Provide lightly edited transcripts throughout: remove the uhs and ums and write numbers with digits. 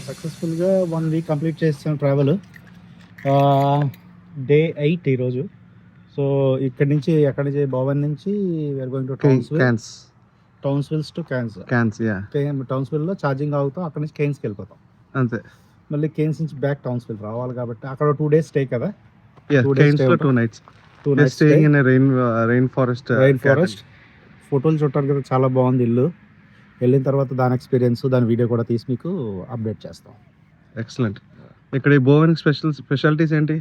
సక్సెస్ఫుల్గా 1 week complete చేసాను travel. Day 8 ఈరోజు. సో ఇక్కడ నుంచి ఎక్కడి నుంచి భవన్ నుంచి we're going to Townsville to Cairns. టౌన్స్విల్లో ఛార్జింగ్ ఆగుతాం, అక్కడ నుంచి కేన్స్కి వెళ్ళిపోతాం అంతే. మళ్ళీ కేన్స్ నుంచి బ్యాక్ టౌన్స్విల్ రావాలి కాబట్టి అక్కడ 2 days స్టే కదా. 2 nights staying in a rain forest. ఫోటోలు చూడటానికి కదా చాలా బాగుంది ఇల్లు. వెళ్ళిన తర్వాత దాని ఎక్స్పీరియన్స్, దాని వీడియో కూడా తీసి మీకు అప్డేట్ చేస్తాం. ఎక్సలెంట్. ఇక్కడ ఈ భువన్ స్పెషాలిటీస్ ఏంటి?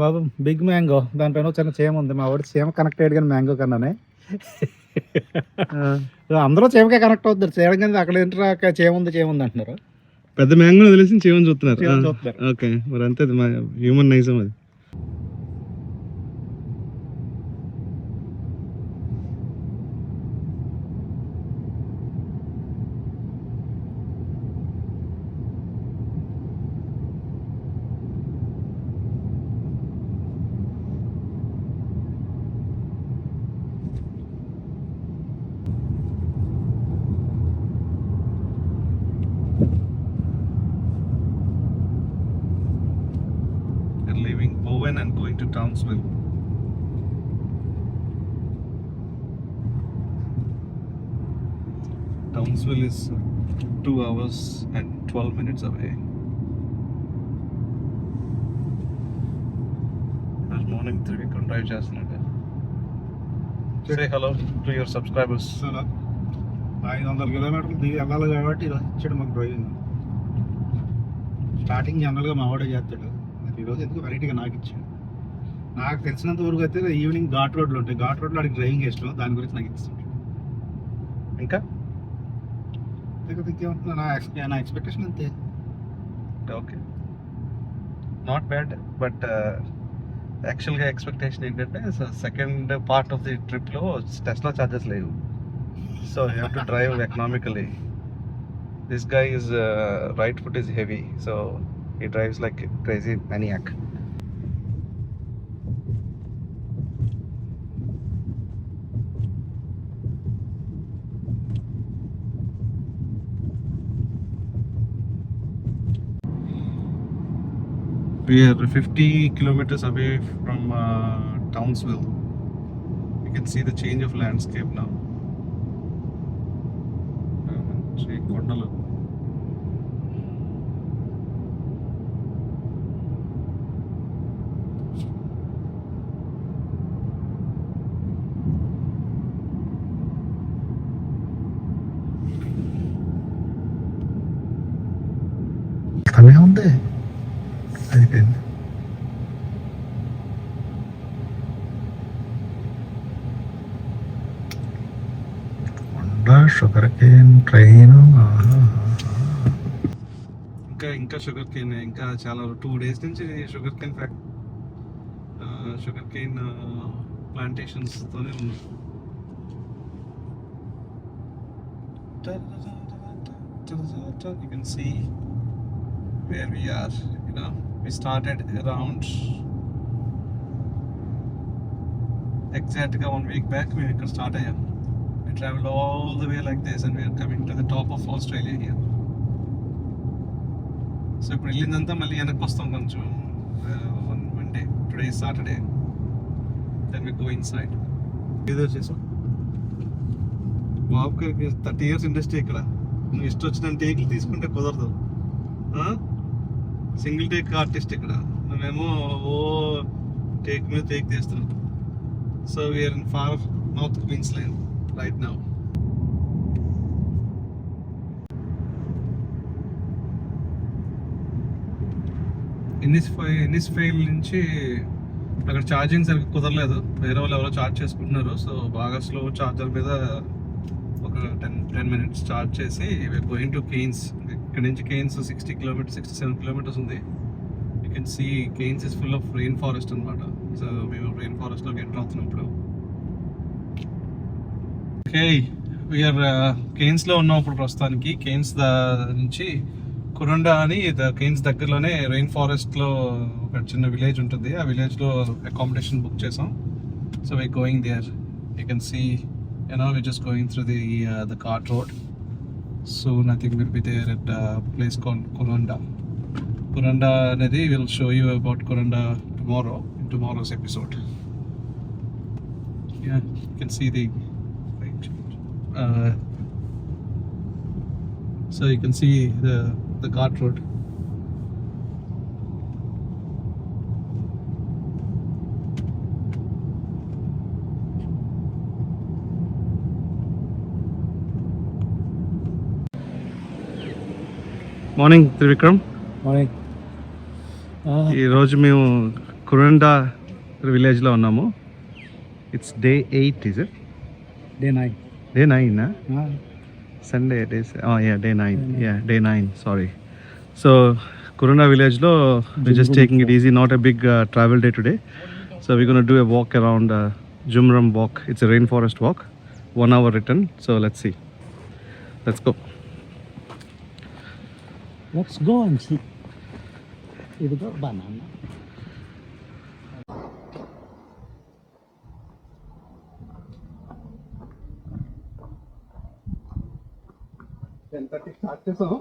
బాబు బిగ్ మ్యాంగో, దానిపైన చిన్న చీమ ఉంది. మా వాడు చీమ కనెక్ట్ అయ్యాడు కానీ మ్యాంగో కన్నానే. అందరూ చీమకే కనెక్ట్ అవుతారు. చేయడం కానీ అక్కడ ఏంటరా చీమ ఉంది అంటున్నారు. పెద్ద మ్యాంగో తెలిసి చీమని చూస్తున్నారు. ఓకే, మరి అంతే హ్యూమన్ నైజం అది. Leaving Bowen and going to Townsville. Townsville is 2 hours and 12 minutes away. Good morning, Trivikram drive చేస్తున్నాడు. Say hello to your subscribers. 500 కిలోమీటర్లు దిగి వెళ్ళాలి కాబట్టి ఈరోజు ఇచ్చాడు మాకు డ్రైవింగ్. స్టార్టింగ్ జనరల్గా మా వాడే చేస్తాడు, ఈరోజు ఎందుకు వెరైటీగా నాకు ఇచ్చాడు. నాకు తెలిసినంత వరకు అయితే ఈవినింగ్ ఘాట్ రోడ్లు ఉంటాయి, ఘాట్ రోడ్లో అడిగి డ్రైవింగ్ ఇష్టం, దాని గురించి నాకు ఇస్తాడు. ఇంకా ఇంకేమంటున్నా నా ఎక్స్పెక్టేషన్ అంతే. Okay, not bad. బట్ యాక్చువల్గా ఎక్స్పెక్టేషన్ ఏంటంటే సెకండ్ పార్ట్ ఆఫ్ ది ట్రిప్లో టెస్లా చార్జెస్ లేవు. So you have to drive economically. This guy is right foot is heavy, so he drives like a crazy maniac. We are 50 kilometers away from Townsville. You can see the change of landscape now. కొండలు. తనే ఉంది అయిపోయింది. Sugar cane train, ఇంకా sugar cane, ఇంకా చాలా 2 days నుంచి sugar cane plantations తోనే ఉంది. You can see where we are. We started around exactly 1 week back. We can start here. We traveled all the way like this and we are coming to the top of Australia here. So ఇప్పుడు వెళ్ళిందంతా మళ్ళీ వెనక్కి వస్తాం కొంచెం. one day, today is Saturday, then we go inside. ఏదో చేసాం. బాబు గారికి 30 years industry ఇక్కడ. నువ్వు ఇష్టం వచ్చిన టేకులు తీసుకుంటే కుదరదు. సింగిల్ టేక్ ఆర్టిస్ట్ ఇక్కడ, నువ్వేమో టేక్ మీద టేక్ తీస్తున్నావు. So we're in far north Queensland right now. Innisfail నుంచి అక్కడ ఛార్జింగ్ సరిగ్గా కుదరలేదు, వేరే వాళ్ళు ఎవరో ఛార్జ్ చేసుకుంటున్నారు. సో బాగా స్లో ఛార్జర్ మీద ఒక 10 minutes ఛార్జ్ చేసి గోయింగ్ టు కేన్స్. ఇక్కడ నుంచి కేన్స్ 67 kilometers ఉంది. You can see Cairns is full of rain forest అనమాట. సో మేము రెయిన్ ఫారెస్ట్లోకి ఎంటర్ అవుతున్నప్పుడు ఓకే వీఆర్ కేన్స్లో ఉన్నాం ఇప్పుడు ప్రస్తుతానికి. కేన్స్ నుంచి కురండా అని కేన్స్ దగ్గరలోనే రెయిన్ ఫారెస్ట్లో ఒక చిన్న విలేజ్ ఉంటుంది. ఆ విలేజ్లో అకామిడేషన్ బుక్ చేసాం. So we going there. You can see we're just going through the cart road. soon. I think we'll be there at a place called Kuranda. Kuranda అనేది we'll show you about Kuranda tomorrow in tomorrow's episode. Yeah, you can see the so you can see the Ghat road. Morning Trivikram. Morning. ఈరోజు మేము Kuranda విలేజ్లో ఉన్నాము. It's day 8 is it? Day 9. Day 9 Sunday days day 9 sorry. So Kuranda విలేజ్లో we're just taking it easy, not a big travel day today. So we're going to do a walk around Jumram walk. It's a rainforest walk, 1 hour return. So let's see. Let's go. Let's go and see. ఇదిగో banana. Start చేసాం.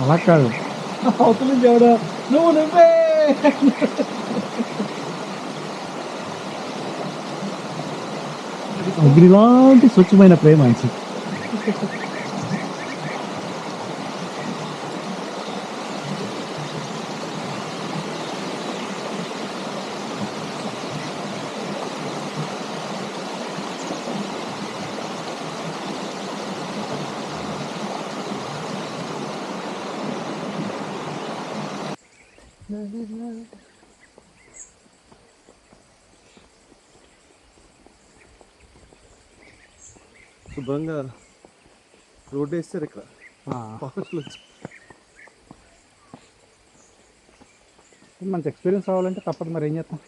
అలా కాదు, అవతల నుంచి ఎవడో నువ్వే అగ్నిలాంటి స్వచ్ఛమైన ప్రేమ అని. శుభ్రంగా రోడ్ వేస్తారు ఇక్కడ. మంచి ఎక్స్పీరియన్స్ రావాలంటే తప్పదు, మరి ఏం చేస్తాం.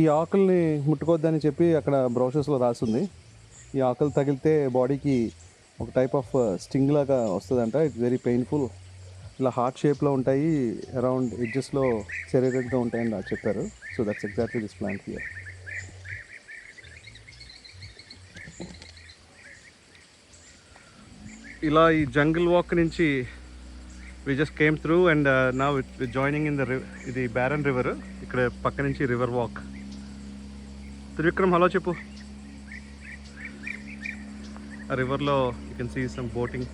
ఈ ఆకుల్ని ముట్టుకోవద్దని చెప్పి అక్కడ బ్రౌషర్స్లో రాసింది. ఈ ఆకులు తగిలితే బాడీకి ఒక టైప్ ఆఫ్ స్టింగ్ లాగా వస్తుందంట. It's very painful. ఇలా హార్ట్ షేప్లో ఉంటాయి, అరౌండ్ ఎడ్జెస్లో సెరేటెడ్గా ఉంటాయని చెప్పారు. So that's exactly this plant here. ఇలా ఈ జంగిల్ వాక్ నుంచి we just came through and now joining in the ఇది బ్యారన్ రివర్. ఇక్కడ పక్క నుంచి రివర్ వాక్. త్రివిక్రమ్ హలో చెప్పు. ఆ రివర్లో you can see some boating.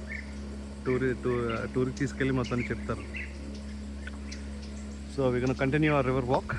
టూర్కి తీసుకెళ్ళి మొత్తాన్ని చెప్తారు. So we can continue our river walk.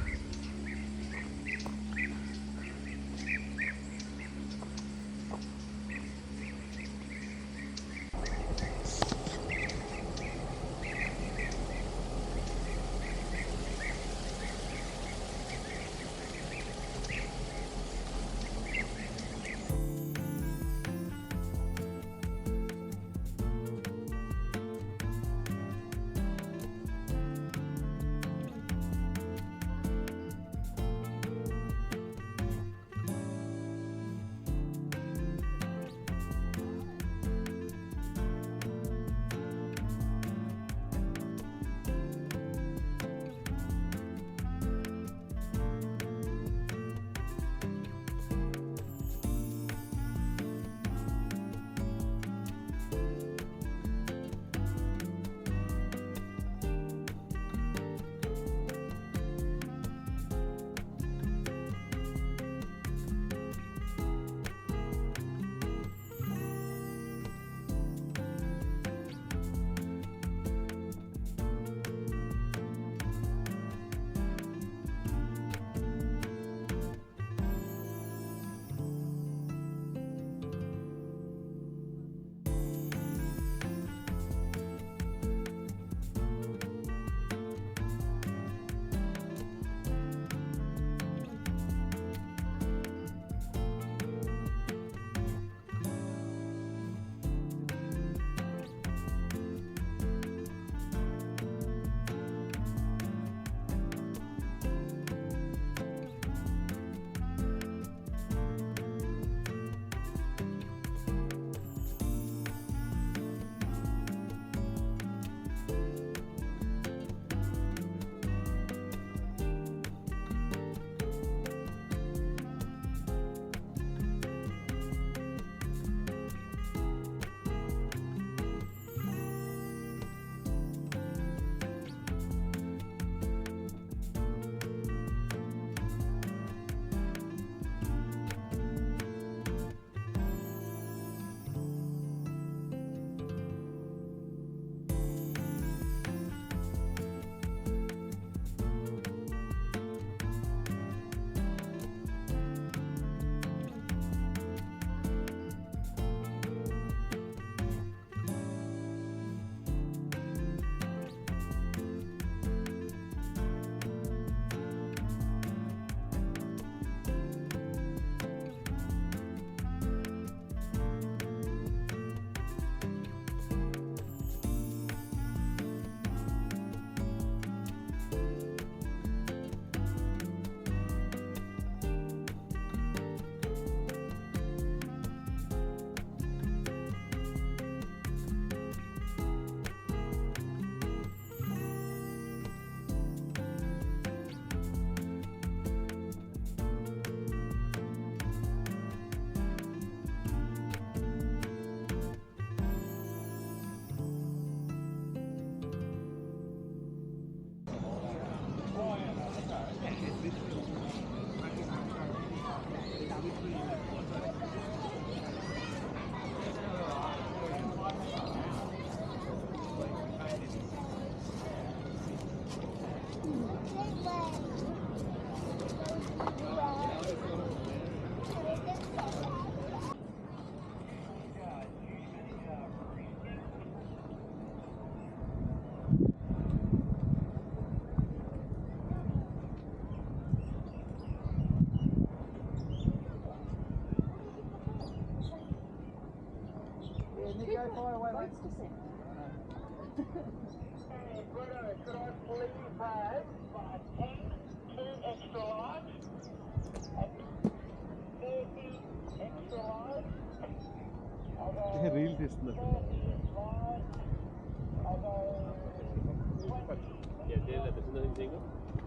Reel తీస్తున్నారు.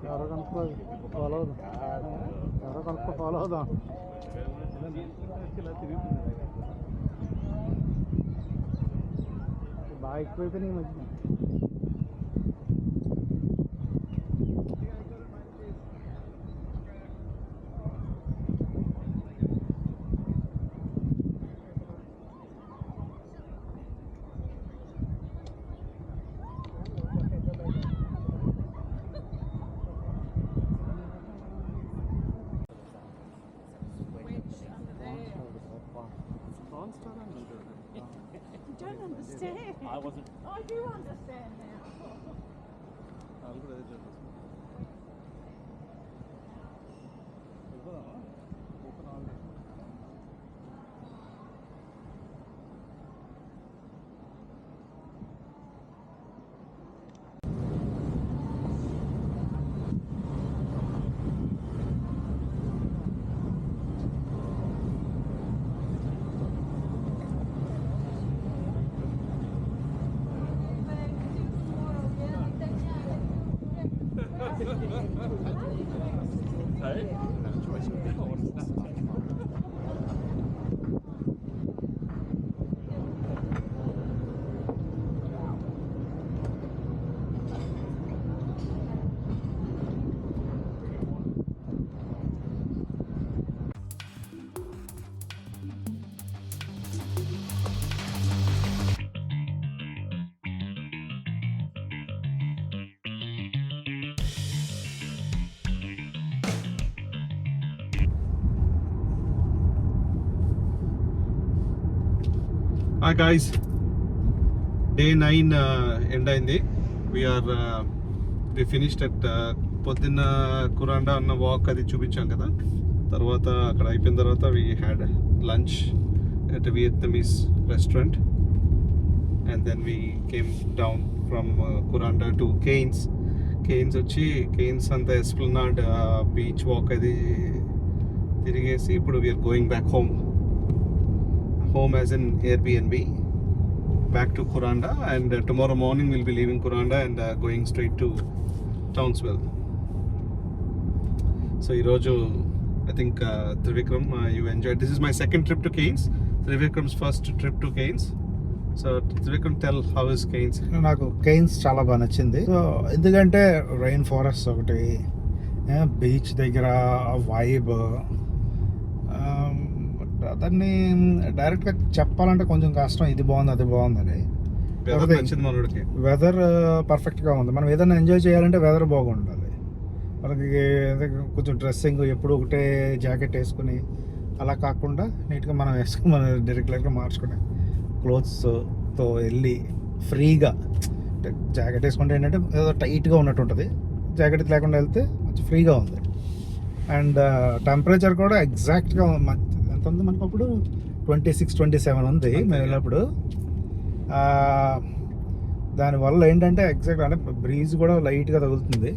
ఎవరో కనుక్కో ఫాలో అవుదాం, ఎవరో కనుక్కో ఫాలో అవుదాం. ఇలా తిరుగుతుంది బాగా ఎక్కువైపోయినాయి ఈ మధ్య. You don't understand. I wasn't. I do understand now. Hi guys, day 9 end అయింది. We finished at పొద్దున్న కురాండా అన్న వాక్ అది చూపించాం కదా. తర్వాత అక్కడ అయిపోయిన తర్వాత we had lunch at a Vietnamese restaurant and then we came down from Kuranda to Cairns వచ్చి Cairns అంతా ఎస్ప్లనాడ్ బీచ్ వాక్ అది తిరిగేసి ఇప్పుడు we are going back home as in Airbnb back to Kuranda, and tomorrow morning we'll be leaving Kuranda and going straight to Townsville. So iroju I think Trivikram, you enjoyed. This is my second trip to Cairns. Trivikram's first trip to Cairns. So Trivikram, tell how is Cairns? నాకు Cannes చాలా బాగా నచ్చింది. So ఎందుకంటే rain forest ఒకటి, beach దగ్గర vibe, దాన్ని డైరెక్ట్గా చెప్పాలంటే కొంచెం కష్టం. ఇది బాగుంది, అది బాగుందని. వెదర్ పర్ఫెక్ట్గా ఉంది. మనం ఏదైనా ఎంజాయ్ చేయాలంటే వెదర్ బాగుండాలి. మనకి కొంచెం డ్రెస్సింగ్ ఎప్పుడు ఒకటే జాకెట్ వేసుకుని అలా కాకుండా నీట్గా మనం వేసుకుని మనం రెగ్యులర్గా మార్చుకునే క్లోత్స్తో వెళ్ళి ఫ్రీగా, అంటే జాకెట్ వేసుకుంటే ఏంటంటే ఏదో టైట్గా ఉన్నట్టు ఉంటుంది, జాకెట్ లేకుండా వెళ్తే మంచి ఫ్రీగా ఉంది. అండ్ టెంపరేచర్ కూడా ఎగ్జాక్ట్గా ఎంత ఉంది మనకు అప్పుడు 26-27 ఉంది మేము వెళ్ళినప్పుడు. దానివల్ల ఏంటంటే ఎగ్జాక్ట్ అంటే బ్రీజ్ కూడా లైట్గా తగులుతుంది.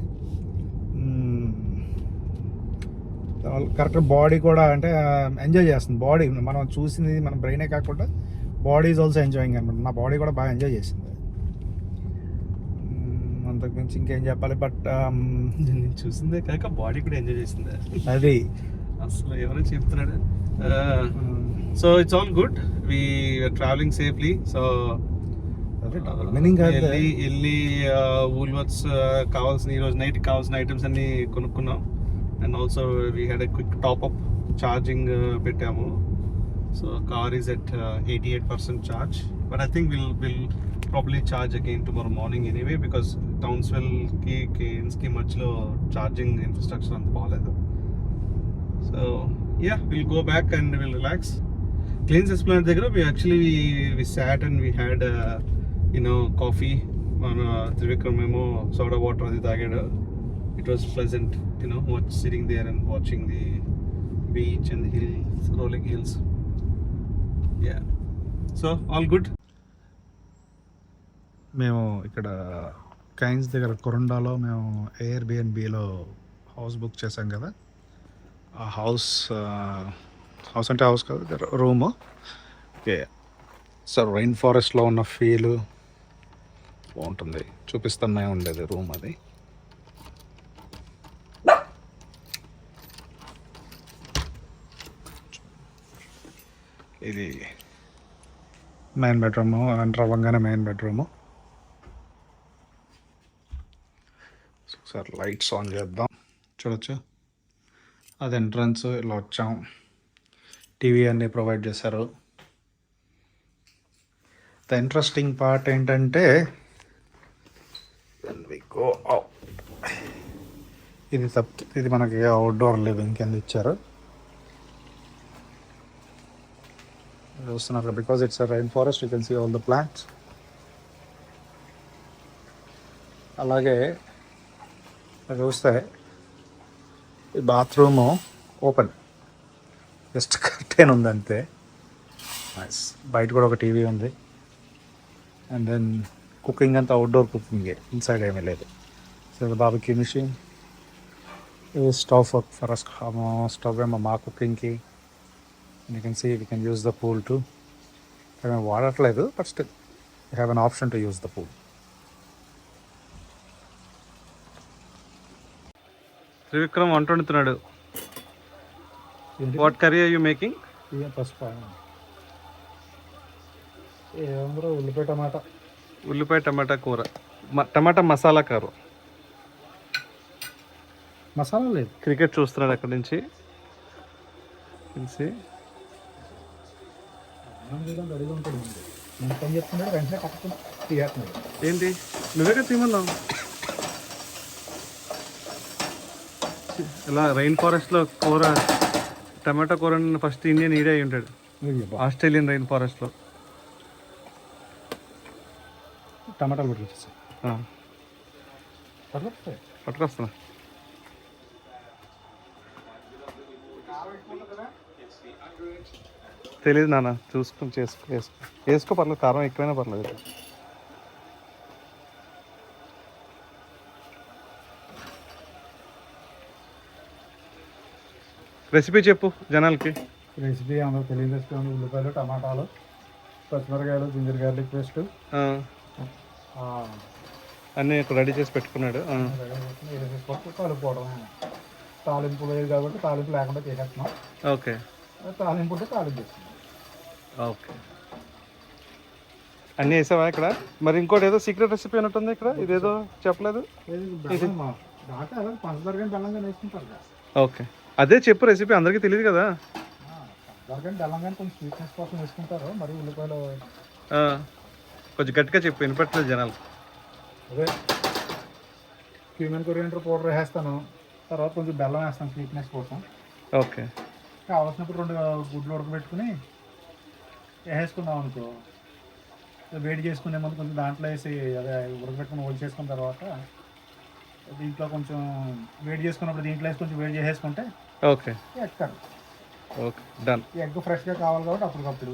కరెక్ట్ బాడీ కూడా అంటే ఎంజాయ్ చేస్తుంది. బాడీ మనం చూసింది మన బ్రెయినే కాకుండా బాడీ ఈజ్ ఆల్సో ఎంజాయింగ్ అనమాట. నా బాడీ కూడా బాగా ఎంజాయ్ చేసింది. అంతకు మించి ఇంకేం చెప్పాలి. బట్ చూసిందే కాక బాడీ కూడా ఎంజాయ్ చేసింది. అది అసలు ఎవరైనా చెప్తున్నాడు. So it's all good. We are travelling safely. So వెళ్ళి వూల్వర్త్స్ కావాల్సిన ఈరోజు నైట్ కావాల్సిన ఐటమ్స్ అన్ని కొనుక్కున్నాం. And also we had a quick top-up charging పెట్టాము. So car is at 88% charge, but I think will probably charge again tomorrow morning anyway, because టౌన్స్వెల్కి కేన్స్కి మధ్యలో ఛార్జింగ్ ఇన్ఫ్రాస్ట్రక్చర్ అంత బాగాలేదు. So yeah, we'll go back and we'll relax. Cairns Esplanade దగ్గర we sat and we had coffee. Trivikram ఏమో soda water అది తాగాడు. It was pleasant, sitting there and watching the beach and the hills, rolling hills. Yeah, so all good. మేము ఇక్కడ కైన్స్ దగ్గర కొరండాలో మేము ఎయిర్బిఎన్బిలో house book చేసాం కదా. ఆ హౌస్ అంటే హౌస్ కాదు, రూము. ఓకే, సో రైన్ ఫారెస్ట్లో ఉన్న ఫీల్ బాగుంటుంది. చూపిస్తూనే ఉండేది రూమ్ అది. ఇది మెయిన్ బెడ్రూము, ఎంటర్ అవ్వగానే మెయిన్ బెడ్రూము. ఒకసారి లైట్స్ ఆన్ చేద్దాం, చూడొచ్చు. అది ఎంట్రన్స్. ఇలా వచ్చాం, టీవీ అన్నీ ప్రొవైడ్ చేశారు. ద ఇంట్రెస్టింగ్ పార్ట్ ఏంటంటే ఇది మనకి అవుట్డోర్ లివింగ్ కింద ఇచ్చారు. చూస్తున్నారు because it's rain forest you can see all the plants. అలాగే ఇక్కడ చూస్తే ఈ బాత్రూమ్ ఓపెన్, జస్ట్ కర్టెన్ ఉంది అంతే. నైస్. బయట కూడా ఒక టీవీ ఉంది. అండ్ దెన్ కుకింగ్ అంతా అవుట్డోర్ కుకింగే, ఇన్సైడ్ ఏమీ లేదు. So barbecue machine, stove for stove ఏమో మా కుకింగ్కి. You can see we can use the pool too. మేము వాడట్లేదు but still you have an option to use the pool. Trivikram వంట వండుతున్నాడు. What curry are you making? పసుపు ఏమందరూ ఉల్లిపాయ టమాటా. ఉల్లిపాయ టమాటా కూర, టమాటా మసాలా కూర. మసాలా లేదు. క్రికెట్ చూస్తున్నాడు అక్కడి నుంచి. తెలిసి రెడీగా ఉంటుంది. నేను పని చెప్తున్నాడు, వెంటనే కట్టుకుని తీస్తున్నాడు. ఏంటి నువ్వే తీమన్నావు? ఇలా రైన్ ఫారెస్ట్లో కూర, టమాటా కూర ఫస్ట్ ఇండియన్ ఈడే అయి ఉంటాడు, ఆస్ట్రేలియన్ రైన్ ఫారెస్ట్లో. టమాటాలు పట్టుకొచ్చేసాయి. పట్టుకొస్తున్నా. తెలీదు నాన్న, చూసుకొని వేసుకో పర్లేదు, కారం ఎక్కువైనా పర్లేదు. రెసిపీ చెప్పు జనాలకి. రెసిపీ అందరూ తెలియని రెసిపీ ఉంది. ఉల్లిపాయలు, టమాటాలు, పచ్చిమిరకాయలు, జింజర్ గార్లిక్ పేస్ట్ అన్నీ ఇక్కడ రెడీ చేసి పెట్టుకున్నాడు. కలుపుకోవడం. తాలింపు లేదు కాబట్టి తాలింపు లేకుండా చేసేస్తున్నాం. ఓకే. తాలింపు ఉంటే తాలింపు చేస్తున్నాం. ఓకే. అన్నీ వేసావా ఇక్కడ? మరి ఇంకోటి ఏదో సీక్రెట్ రెసిపీ అన్నట్టుంది ఇక్కడ, ఇదేదో చెప్పలేదు. దాకా పంచదార కానీ బెల్లం కానీ వేసుకుంటారు కదా. ఓకే, అదే చెప్పు రెసిపీ, అందరికీ తెలియదు కదా. పంచదార కానీ బెల్లం కానీ కొంచెం స్వీట్నెస్ కోసం వేసుకుంటారు. మరి ఉల్లిపాయలు కొంచెం గట్టిగా చెప్పు, వినపట్లేదు జనాలు. అదే క్యూమెన్ కొరియండర్ పౌడర్ వేస్తాను, తర్వాత కొంచెం బెల్లం వేస్తాను స్వీట్నెస్ కోసం. ఓకే. కావాల్సినప్పుడు 2 గుడ్లు ఉడకబెట్టుకుని వేసుకుందాం అనుకో. వేడి చేసుకునే ముందు కొంచెం దాంట్లో వేసి అదే ఉడకబెట్టుకుని ఓల్డ్ చేసుకున్న తర్వాత దీంట్లో కొంచెం వేడి చేసుకున్నప్పుడు దీంట్లో వేసి కొంచెం వేడి చేసేసుకుంటే okay. Egg curry. Okay, done. Egg ఫ్రెష్గా కావాలి కాబట్టి అప్పటికప్పుడు